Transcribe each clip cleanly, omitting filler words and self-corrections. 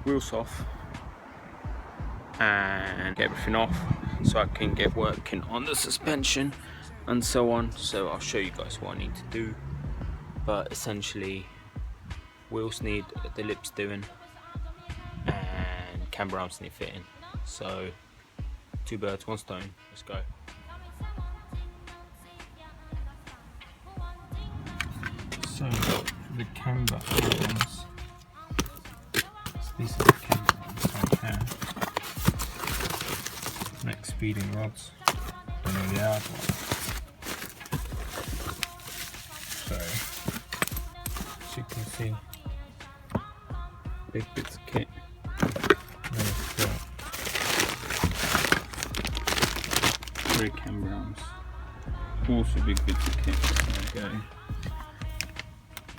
wheels off and get everything off so I can get working on the suspension and so on. So I'll show you guys what I need to do, but essentially wheels need the lips doing and camber arms need fitting. So 2 birds, 1 stone, let's go. So the camber arms, so these are the camber arms I have. Next speeding rods, don't know the other one. So as you can see, big bits of kit. There's got 3 camber arms, also big bits of kit. There we go.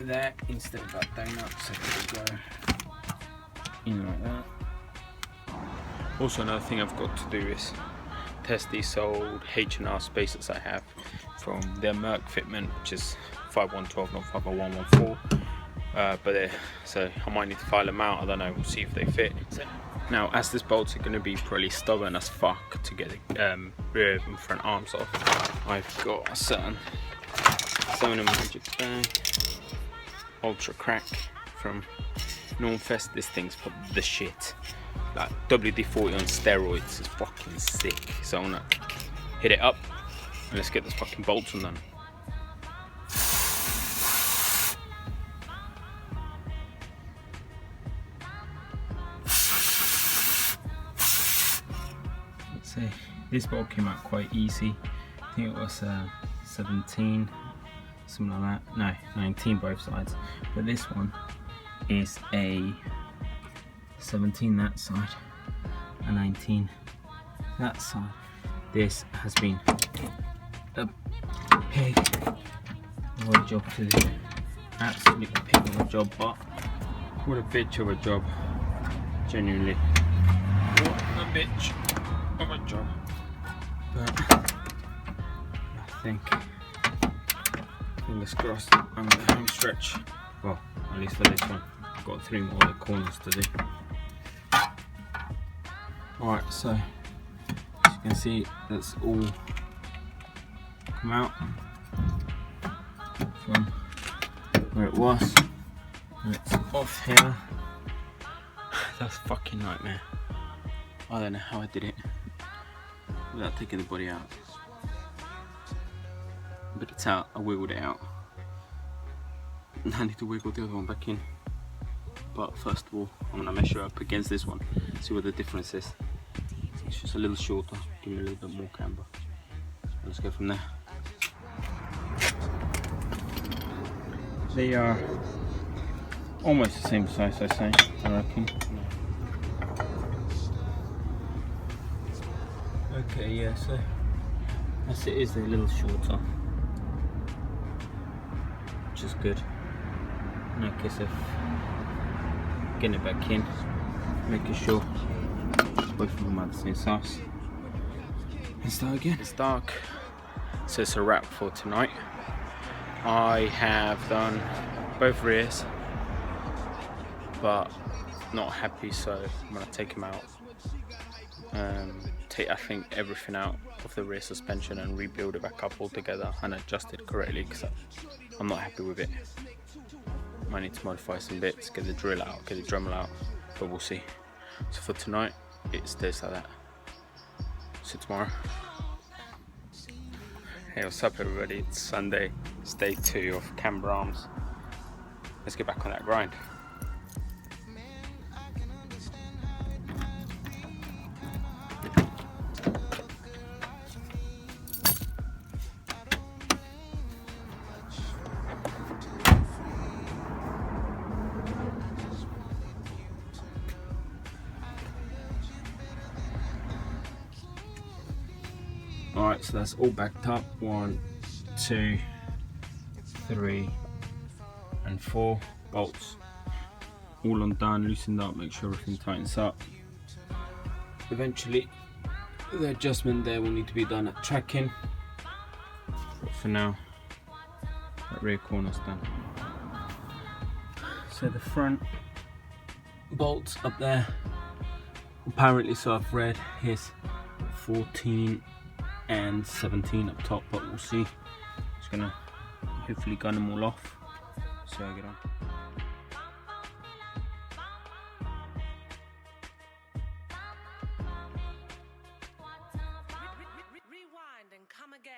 There instead of that donut, so there we go. In like that. Also another thing I've got to do is test these old H&R spacers I have from their Merc fitment, which is 5112 not 50114. But they're, so I might need to file them out. I don't know, we'll see if they fit. Now, as these bolts are going to be probably stubborn as fuck to get the rear and front arms off, I've got a certain 7 Magic Bag Ultra Crack from Normfest. This thing's probably the shit. Like WD-40 on steroids is fucking sick. So I'm gonna hit it up and let's get this fucking bolts undone. So this bolt came out quite easy. I think it was 17, something like that. No, 19 both sides. But this one is a 17 that side and 19 that side. This has been a pig of a job to do. Absolutely pig of a job, but what a bitch of a job. Genuinely. What a bitch of a job. But I think, fingers crossed, I'm on the home stretch. Well, at least for this one. I've got 3 more other corners to do. Alright, so as you can see, that's all come out from where it was. And it's off here. That's a fucking nightmare. I don't know how I did it without taking the body out. But it's out, I wiggled it out. I need to wiggle the other one back in. But first of all, I'm going to measure up against this one, see what the difference is. It's just a little shorter, give me a little bit more camber. Let's go from there. They are almost the same size, I say, I reckon. Okay, yeah, so as it is, they're a little shorter, which is good. In case of getting it back in, making sure both of them are the same size. Let's start again. It's dark, so it's a wrap for tonight. I have done both rears, but not happy, so I'm gonna take them out. Take, I think, everything out of the rear suspension and rebuild it back up all together and adjust it correctly, because I'm not happy with it. Might need to modify some bits, get the drill out, get the Dremel out, but we'll see. So for tonight, it stays like that. See you tomorrow. Hey, what's up everybody? It's Sunday, it's day 2 of Camber arms. Let's get back on that grind. Alright, so that's all backed up. 1, 2, 3 and 4 bolts. All undone, loosened up, make sure everything tightens up. Eventually the adjustment there will need to be done at tracking. But for now, that rear corner's done. So the front bolts up there. Apparently, so I've read, here's 14 and 17 up top, but we'll see. Just gonna hopefully gun them all off. So I get on. Rewind and come again.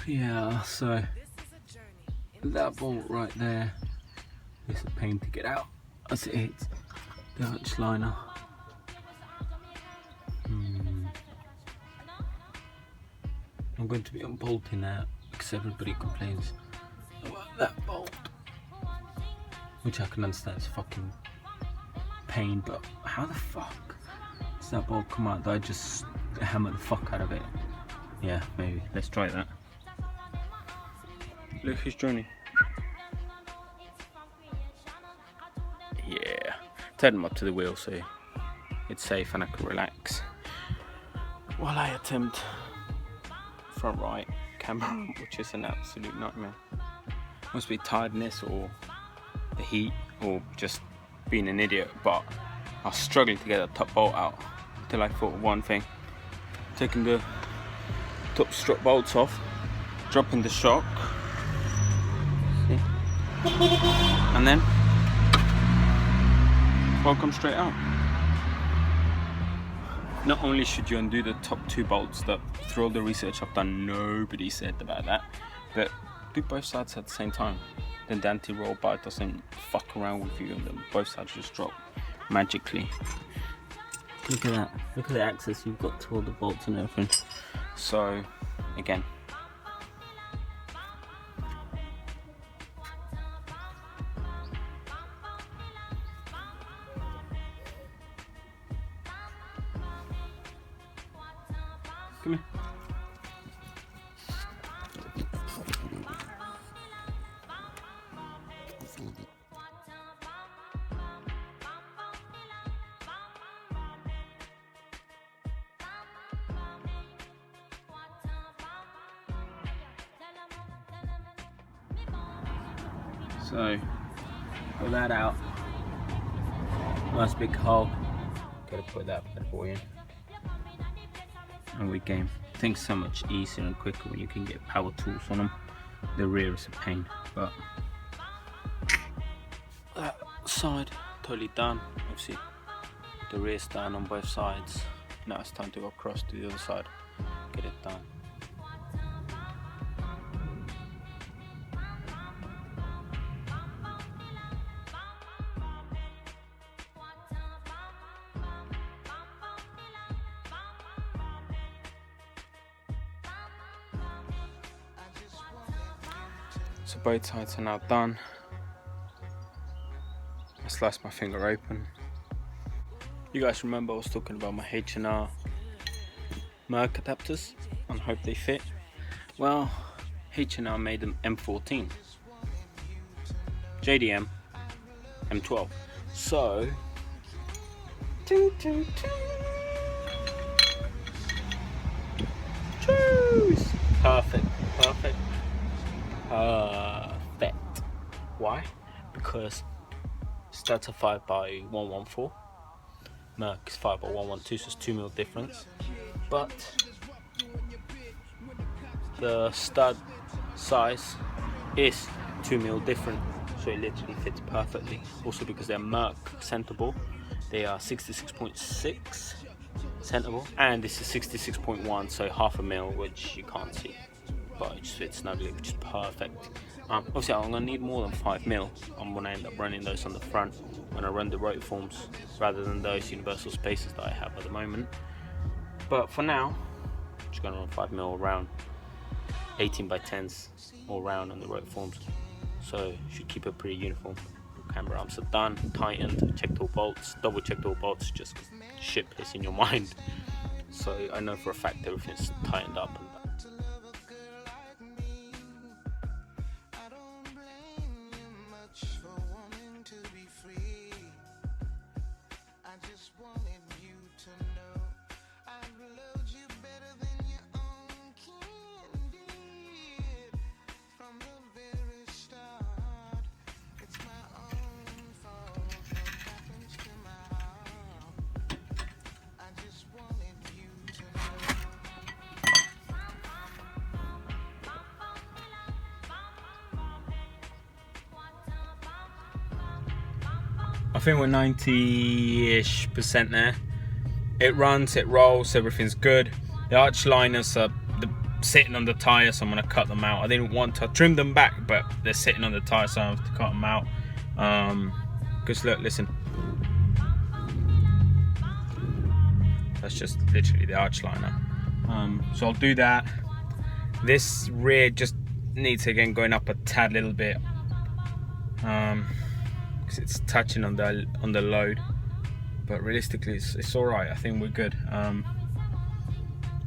Yeah, so that bolt right there is a pain to get out as it hits the arch liner. I'm going to be unbolting that because everybody complains about that bolt, which I can understand, it's fucking pain, but how the fuck does that bolt come out? Did I just hammer the fuck out of it? Yeah, maybe. Let's try that. Look who's joining. Yeah, turn them up to the wheel so it's safe and I can relax while I attempt front right camber, which is an absolute nightmare. Must be tiredness or the heat or just being an idiot, but I was struggling to get the top bolt out until I thought of one thing: taking the top strut bolts off, dropping the shock, see? And then bolt comes straight out. Not only should you undo the top two bolts, that through all the research I've done, nobody said about that, but do both sides at the same time. Then the anti-roll bar doesn't fuck around with you and then both sides just drop magically. Look at that. Look at the access you've got to all the bolts and everything. So, again. Come here. So, pull that out. Nice big hole. Gotta put that bad boy in. And we game. Things so much easier and quicker when you can get power tools on them. The rear is a pain, but that side totally done. Obviously, the rear's done on both sides. Now it's time to go across to the other side. Get it done. So both sides are now done. I sliced my finger open. You guys remember I was talking about my H&R Merc adapters and hope they fit? Well, H&R made them M14, JDM M12. So, choose. Perfect. Why? Because Stats are 5x114, Merc is 5x112, so it's 2mm difference. But the stud size is 2mm different, so it literally fits perfectly. Also because they're Merc centerable, they are 66.6 centerable, and this is 66.1, so half a mil, which you can't see, but it just fits snugly, which is perfect. Obviously I'm going to need more than 5mm. I'm going to end up running those on the front when I run the rotor forms rather than those universal spacers that I have at the moment. But for now, I'm just going to run 5mm around, 18x10s all round on the rotor forms. So should keep it pretty uniform. Camber arms are done, tightened, checked all bolts, double checked all bolts just because shit piss in your mind. So I know for a fact everything's tightened up. think we're 90-ish% there. It runs, it rolls, everything's good. The arch liners are sitting on the tyre, so I'm going to cut them out. I didn't want to trim them back, but they're sitting on the tyre, so I have to cut them out. Because look, listen. That's just literally the arch liner. So I'll do that. This rear just needs again going up a tad little bit. Because it's touching on the load. But realistically, it's all right. I think we're good.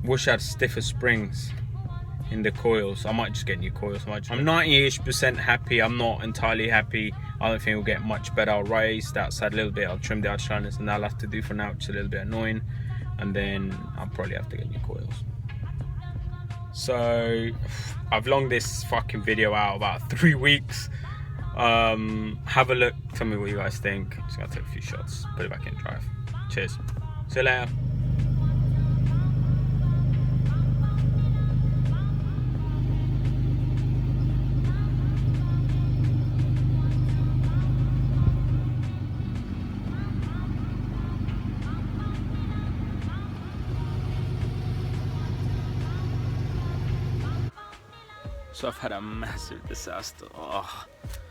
Wish I had stiffer springs in the coils. I might just get new coils. I'm 90-ish% happy. I'm not entirely happy. I don't think we'll get much better. I'll raise the outside a little bit. I'll trim the arch liners, and that'll have to do for now, which is a little bit annoying. And then I'll probably have to get new coils. So I've longed this fucking video out about 3 weeks. Have a look, tell me what you guys think. Just gonna take a few shots, put it back in drive. Cheers, see you later. So I've had a massive disaster. Oh,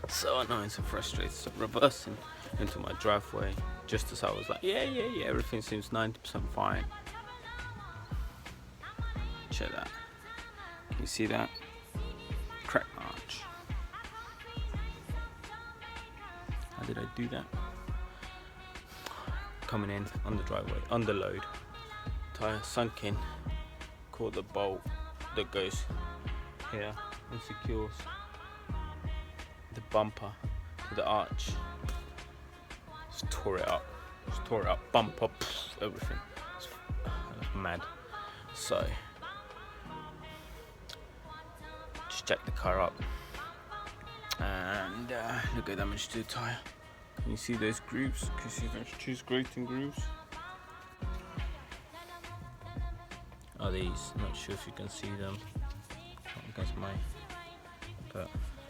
so annoying, so frustrated. So reversing into my driveway just as I was like, yeah, everything seems 90% fine. Check that. Can you see that? Cracked arch. How did I do that? Coming in on the driveway, under load. Tire sunk in. Caught the bolt that goes here and secures the bumper to the arch. Just tore it up. Bumper, everything. It's mad. So just jack the car up, and look at damage to the tire. Can you see those grooves? Can you see those two grating grooves? Are these? Not sure if you can see them. Not against my, but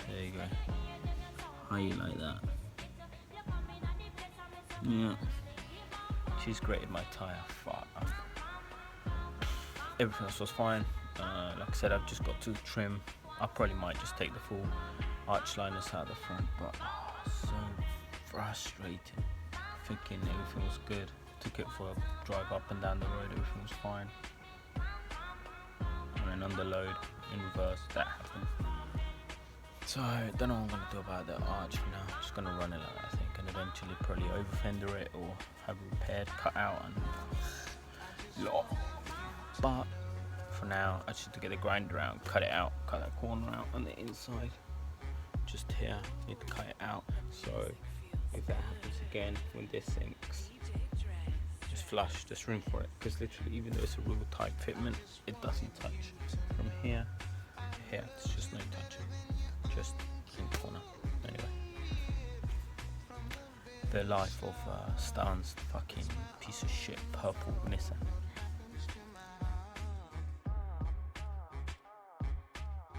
there you go. How you like that? Yeah. She's grated my tyre far up. Everything else was fine. Like I said, I've just got to trim. I probably might just take the full arch liners out the front, but so frustrating. Thinking everything was good. Took it for a drive up and down the road, everything was fine. And then under load, in reverse, that happened. So I don't know what I'm going to do about the arch for now. I'm just going to run it like that, I think, and eventually probably over fender it or have it repaired, cut out, and lot. But for now, I just need to get the grinder out, cut it out, cut that corner out on the inside. Just here, need to cut it out. So if that happens again when this sinks, just flush, there's room for it. Because literally, even though it's a real tight fitment, it doesn't touch. From here to here, it's just no touching. Just in the corner. Anyway, the life of Stan's fucking piece of shit purple Nissan. I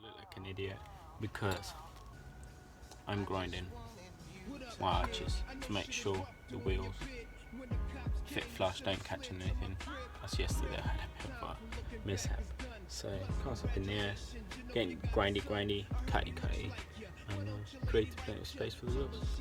look like an idiot because I'm grinding my arches to make sure the wheels fit flush, don't catch on anything. As yesterday I had a bit of a mishap. So comes up in there, getting grindy, cutty, and create plenty of space for the wheels.